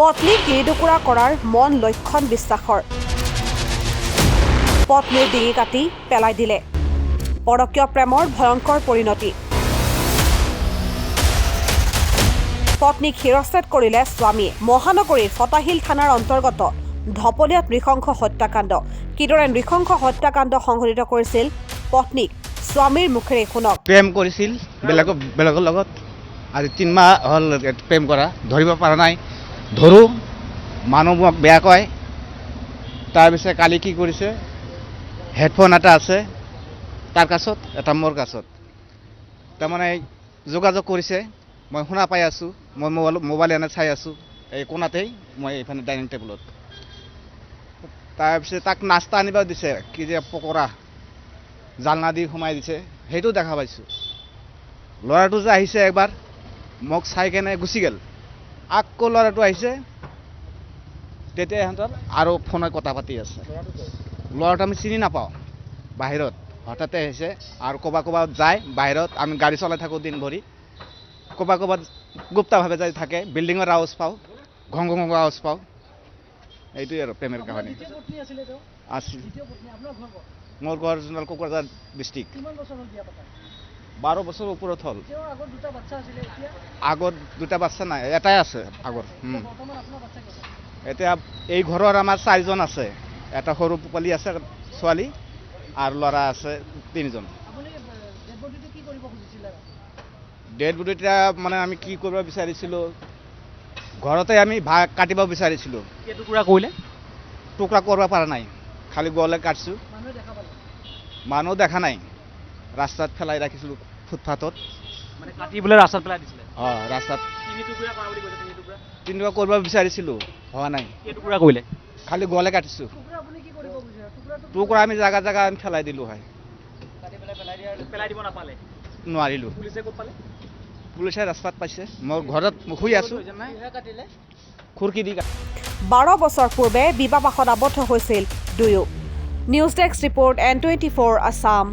পত্নীক ডিঙিডুকুৰা কৰাৰ মন লক্ষণ বিশ্বাসৰ পত্নীৰ ডিঙি কাটি পেলাই দিলে পৰকীয় প্ৰেমৰ ভয়ংকৰ পৰিণতি পত্নীক শিৰচ্ছেদ কৰিলে স্বামীয়ে মহানগৰীৰ ফটাহিল থানাৰ অন্তৰ্গত ধপলিয়াত নৃশংস হত্যাকাণ্ড কিদৰে নৃশংস হত্যাকাণ্ড সংঘটিত কৰিছিল পত্নীক স্বামীৰ মুখেৰে শুনক প্ৰেম কৰিছিল বেলেগৰ লগত আজি 3 মাহ হল প্ৰেম কৰা ধৰিব পৰা নাই ধৰো মানুহক বেয়া কয় তাৰপিছত কালি কি কৰিছে হেডফোন এটা আছে তাৰ কাছত এটা মোৰ কাছত তাৰমানে যোগাযোগ কৰিছে মই শুনা পাই আছো মই মোবাইল এনে চাই আছো এই কোণাতেই মই এইফালে ডাইনিং টেবুলত তাৰপিছত তাক নাস্তা আনিব দিছে কি যে পকৰা জালনা দি সোমাই দিছে সেইটো দেখা পাইছো ল'ৰাটো যে আহিছে একবাৰ মোক চাই কেনে গুচি গেল আকৌ ল'ৰাটো আহিছে তেতিয়া সিহঁতৰ আৰু ফোনত কথা পাতি আছে ল'ৰাটো আমি চিনি নাপাওঁ বাহিৰত হঠাতে আহিছে আৰু ক'ৰবাত যায় বাহিৰত আমি গাড়ী চলাই থাকোঁ দিন ভৰি ক'ৰবাত গুপ্তভাৱে যাই থাকে বিল্ডিঙৰ আৱাজ পাওঁ ঘং ঘং আৱাজ পাওঁ এইটোৱে আৰু প্ৰেমৰ কাহিনী আছিল মোৰ ঘৰ জোনাল কোকৰাঝাৰ ডিষ্ট্ৰিক্ট 12 বছৰ ওপৰত হ'ল আগত দুটা বাচ্চা নাই এটাই আছে আগৰ এতিয়া এই ঘৰৰ আমাৰ 4জন আছে এটা সৰু পোৱালি আছে ছোৱালী আৰু ল'ৰা আছে 3জন ডেড বডিটা মানে আমি কি কৰিব বিচাৰিছিলোঁ ঘৰতে আমি ভাগ কাটিব বিচাৰিছিলোঁ টুকুৰা কৰিব পৰা নাই খালি গলে কাটছোঁ মানুহ দেখা নাই ৰাস্তাত পেলাই ৰাখিছিলোঁ ফুটপাথত মানে কাটি বলে ৰাস্তাত পেলাই দিছিলে ৰাস্তাত তিনি টুকুৰা কৰা বুলি কৈছে তিনি টুকুৰা কৰিব বিচাৰিছিলোঁ হোৱা নাই কি টুকুৰা কৰিলে খালি গলে কাটিছোঁ টুকুৰা আমি জাগা আমি পেলাই দিলোঁ হয় পেলাই দিব নাপালে নোৱাৰিলোঁ পুলিচে ক'ত পালে পুলিচে ৰাস্তাত পাইছে মই ঘৰত শুই আছোঁ খুৰকি দি 12 বছৰ পূৰ্বে বিবাহপাশত আবদ্ধ হৈছিল দুয়ো news desk report N24 Assam